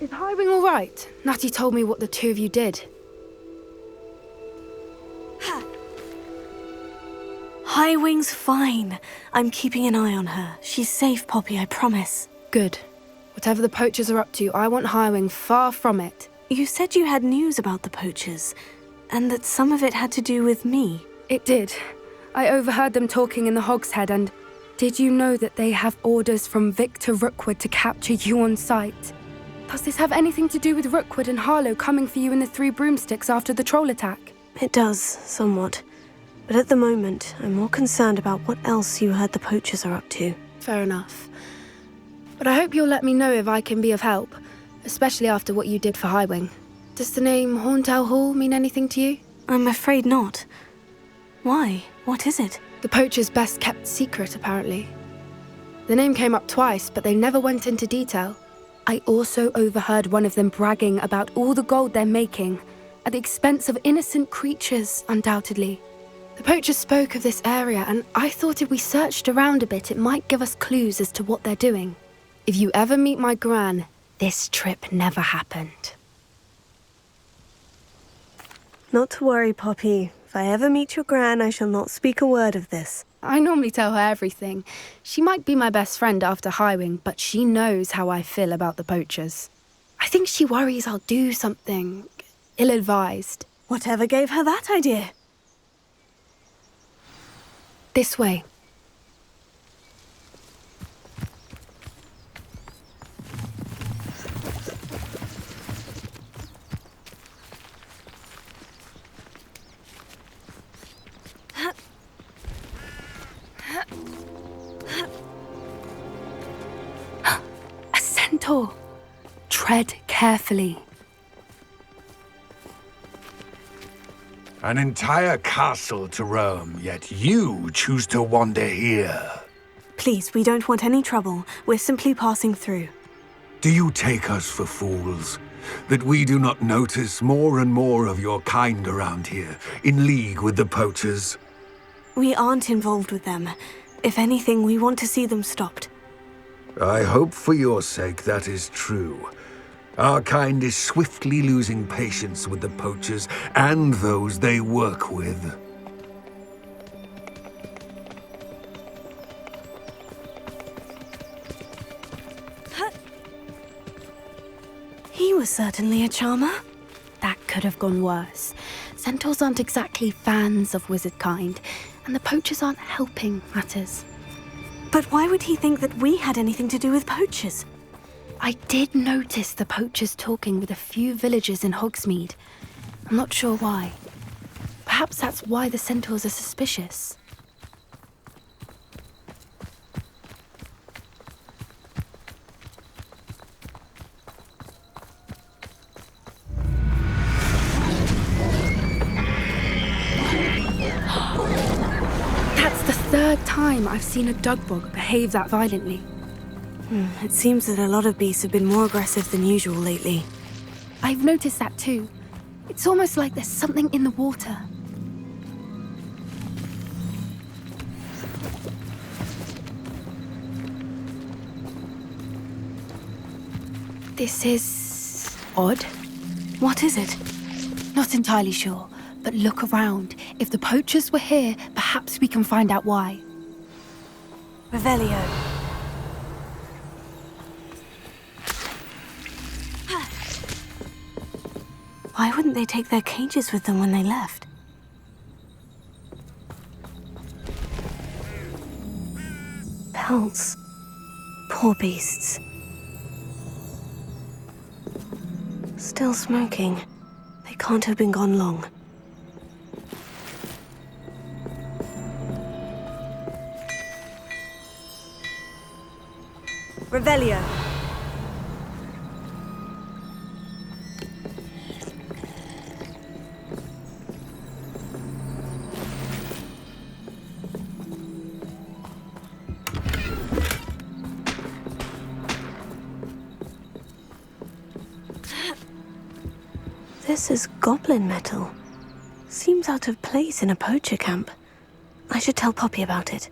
Is Highwing all right? Natty told me what the two of you did. Highwing's fine. I'm keeping an eye on her. She's safe, Poppy, I promise. Good. Whatever the poachers are up to, I want Highwing far from it. You said you had news about the poachers, and that some of it had to do with me. It did. I overheard them talking in the Hogshead, and did you know that they have orders from Victor Rookwood to capture you on sight? Does this have anything to do with Rookwood and Harlow coming for you in the Three Broomsticks after the troll attack? It does, somewhat. But at the moment, I'm more concerned about what else you heard the poachers are up to. Fair enough. But I hope you'll let me know if I can be of help, especially after what you did for Highwing. Does the name Horntail Hall mean anything to you? I'm afraid not. Why? What is it? The poachers' best kept secret, apparently. The name came up twice, but they never went into detail. I also overheard one of them bragging about all the gold they're making, at the expense of innocent creatures, undoubtedly. The poachers spoke of this area, and I thought if we searched around a bit, it might give us clues as to what they're doing. If you ever meet my gran, this trip never happened. Not to worry, Poppy. If I ever meet your gran, I shall not speak a word of this. I normally tell her everything. She might be my best friend after Highwing, but she knows how I feel about the poachers. I think she worries I'll do something ill-advised. Whatever gave her that idea? This way. A centaur. Tread carefully. An entire castle to roam, yet you choose to wander here. Please, we don't want any trouble. We're simply passing through. Do you take us for fools? That we do not notice more and more of your kind around here, in league with the poachers? We aren't involved with them. If anything, we want to see them stopped. I hope for your sake that is true. Our kind is swiftly losing patience with the poachers and those they work with. He was certainly a charmer. That could have gone worse. Centaurs aren't exactly fans of wizard kind, and the poachers aren't helping matters. But why would he think that we had anything to do with poachers? I did notice the poachers talking with a few villagers in Hogsmeade. I'm not sure why. Perhaps that's why the centaurs are suspicious. That's the third time I've seen a dugbog behave that violently. It seems that a lot of beasts have been more aggressive than usual lately. I've noticed that too. It's almost like there's something in the water. This is odd. What is it? Not entirely sure, but look around. If the poachers were here, perhaps we can find out why. Revelio. Why wouldn't they take their cages with them when they left? Pelts. Poor beasts. Still smoking. They can't have been gone long. Revelio. This is goblin metal. Seems out of place in a poacher camp. I should tell Poppy about it.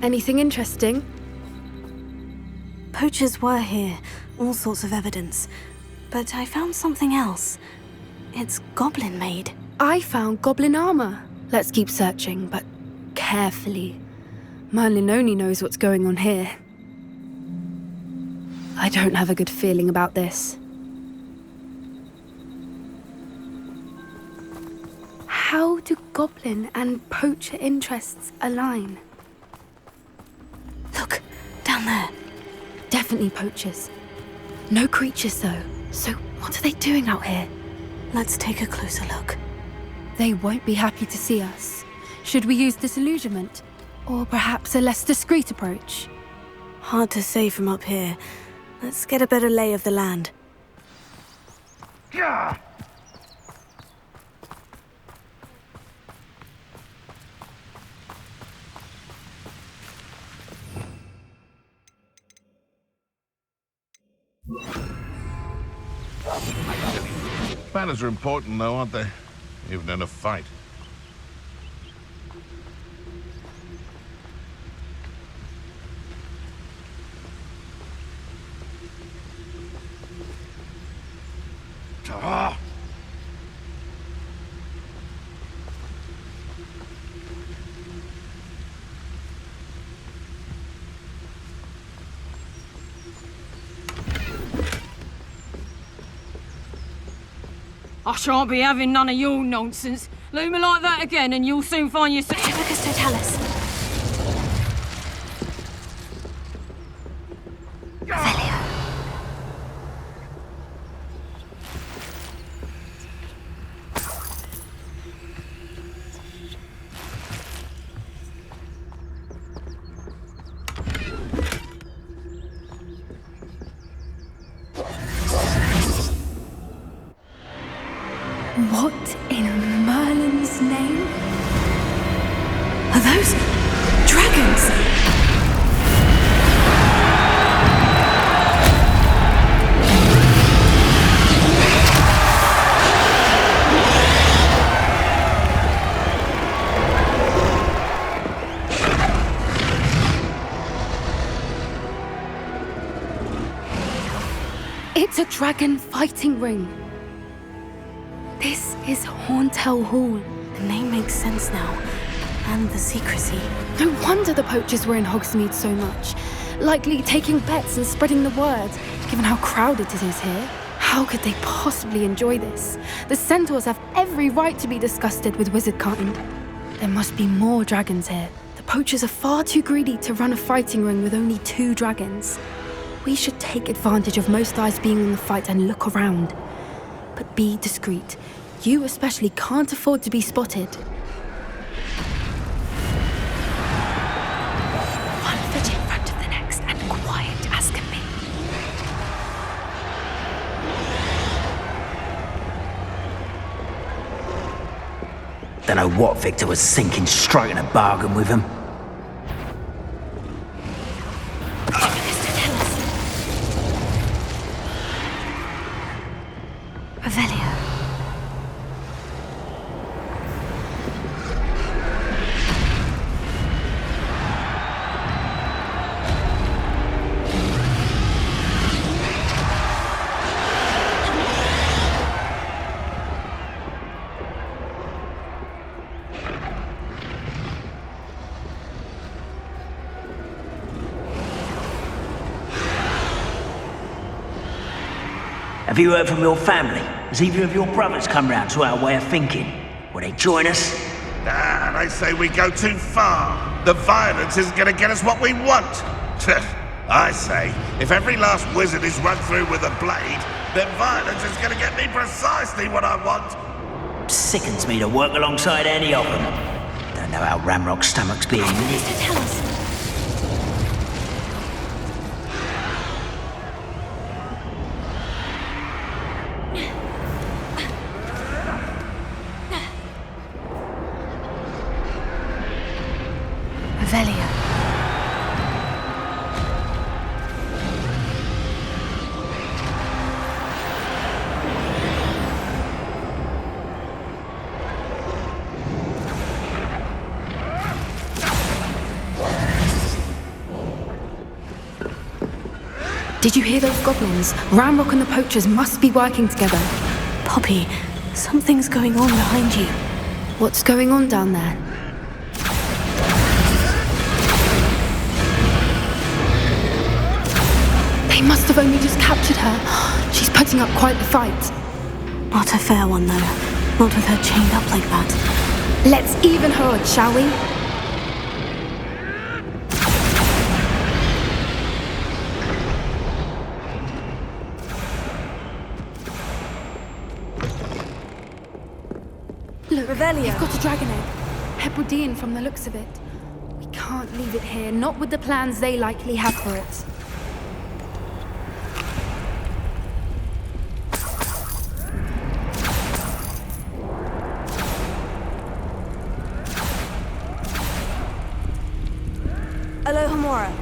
Anything interesting? Poachers were here, all sorts of evidence. But I found something else. It's goblin-made. I found goblin armor. Let's keep searching, but carefully. Merlin only knows what's going on here. I don't have a good feeling about this. How do goblin and poacher interests align? Look, down there. Definitely poachers. No creatures, though. So what are they doing out here? Let's take a closer look. They won't be happy to see us. Should we use disillusionment? Or perhaps a less discreet approach? Hard to say from up here. Let's get a better lay of the land. Yeah. Manners are important, though, aren't they? Even in a fight. Ah. I shan't be having none of your nonsense. Leave me like that again and you'll soon find yourself... Pt25 totalis. What in Merlin's name? Are those dragons? It's a dragon fighting ring. This is Horntail Hall. The name makes sense now. And the secrecy. No wonder the poachers were in Hogsmeade so much. Likely taking bets and spreading the word, given how crowded it is here. How could they possibly enjoy this? The centaurs have every right to be disgusted with wizardkind. There must be more dragons here. The poachers are far too greedy to run a fighting ring with only 2 dragons. We should take advantage of most eyes being on the fight and look around. But be discreet. You especially can't afford to be spotted. One foot in front of the next and quiet as can be. Don't know what Victor was thinking, striking a bargain with him. Have you heard from your family? Has either of your brothers come round to our way of thinking? Will they join us? Nah, they say we go too far. The violence isn't going to get us what we want. I say, if every last wizard is run through with a blade, then violence is going to get me precisely what I want. Sickens me to work alongside any of them. Don't know how Ramrock's stomach's being. Tell us. Revelio. Did you hear those goblins? Ramrock and the poachers must be working together. Poppy, something's going on behind you. What's going on down there? They must have only just captured her. She's putting up quite the fight. Not a fair one, though. Not with her chained up like that. Let's even her odds, shall we? Look, Revelio. you've got a dragon egg. Hebridean from the looks of it. We can't leave it here, not with the plans they likely have for it. Alohomora.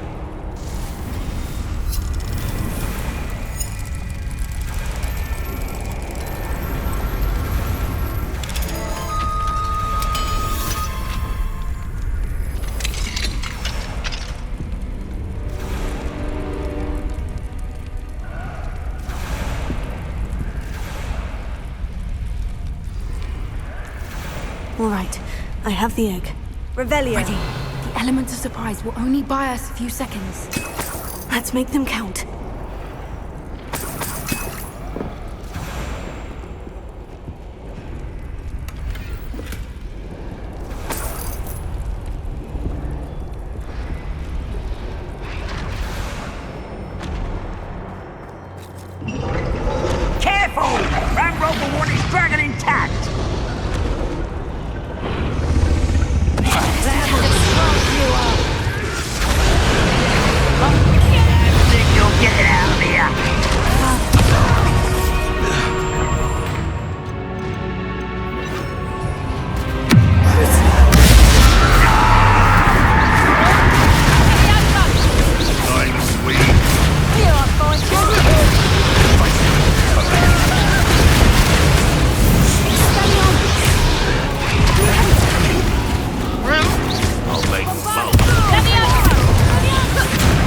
All right, I have the egg. Revelio. Ready. The element of surprise will only buy us a few seconds. Let's make them count. Careful! Ramrock will want his dragon intact! You'll get it out of here! Nice sweet. I'll make both.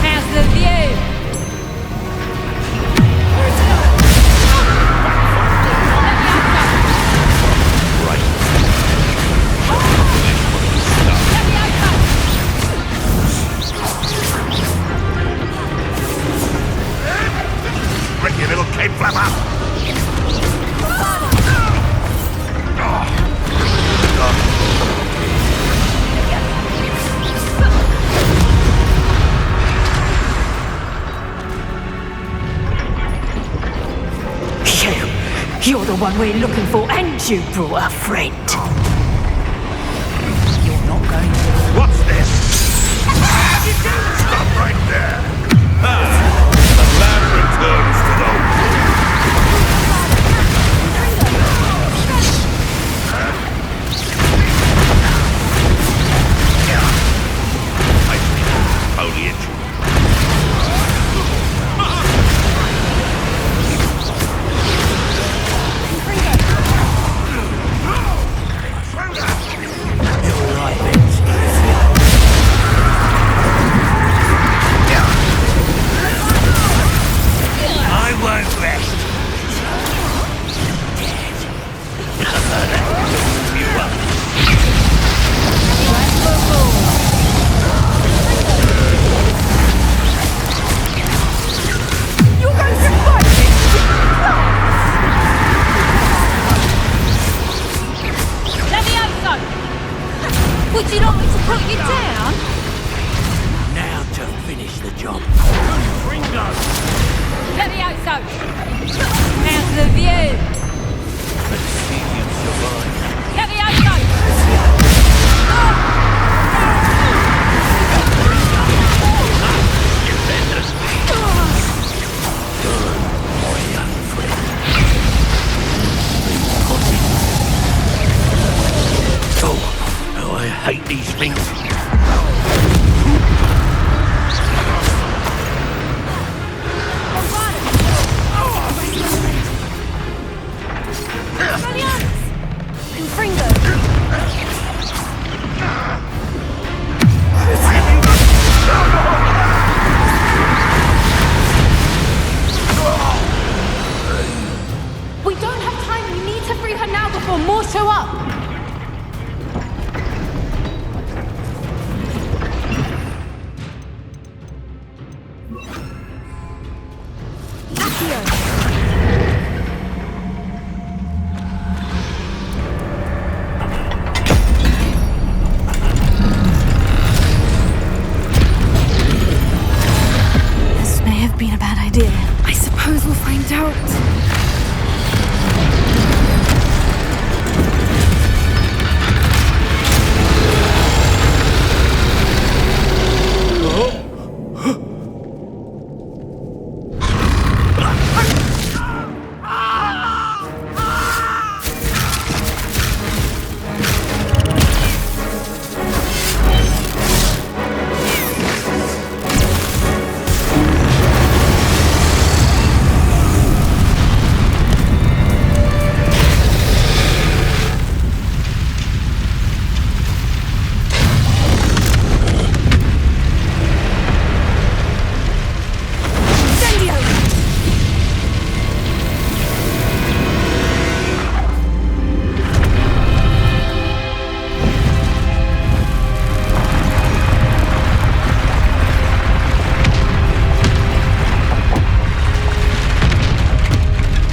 How's the view? Bring your little cape flap up. You're the one we're looking for, and you brought a friend. You're not going to... What's this? Stop right there. The land returns to the... Foliage. I won't rest. You up. You're going to fight me! Levioso! Would you like me to put you down? Now to finish the job. Levioso! How's the view? Let's see you survive. Levioso! Defenders. Good, my young friend. Oh, I hate these things. Confringo! out.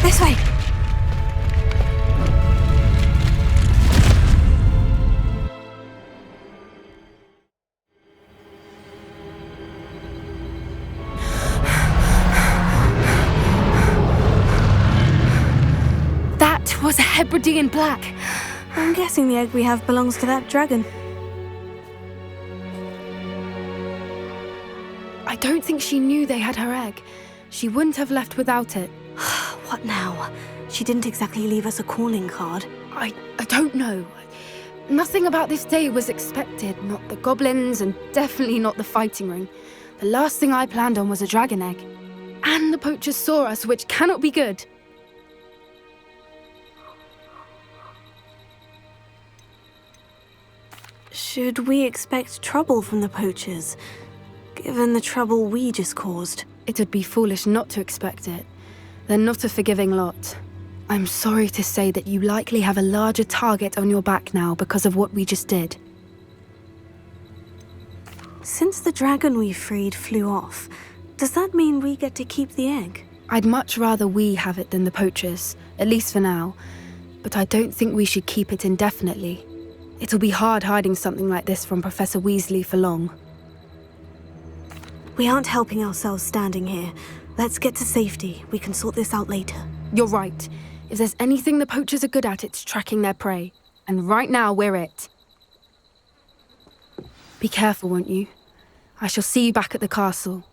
This way. That was a Hebridean black. I'm guessing the egg we have belongs to that dragon. I don't think she knew they had her egg. She wouldn't have left without it. What now? She didn't exactly leave us a calling card. I don't know. Nothing about this day was expected. Not the goblins, and definitely not the fighting ring. The last thing I planned on was a dragon egg. And the poachers saw us, which cannot be good. Should we expect trouble from the poachers, given the trouble we just caused? It would be foolish not to expect it. They're not a forgiving lot. I'm sorry to say that you likely have a larger target on your back now because of what we just did. Since the dragon we freed flew off, does that mean we get to keep the egg? I'd much rather we have it than the poachers, at least for now. But I don't think we should keep it indefinitely. It'll be hard hiding something like this from Professor Weasley for long. We aren't helping ourselves standing here. Let's get to safety. We can sort this out later. You're right. If there's anything the poachers are good at, it's tracking their prey. And right now, we're it. Be careful, won't you? I shall see you back at the castle.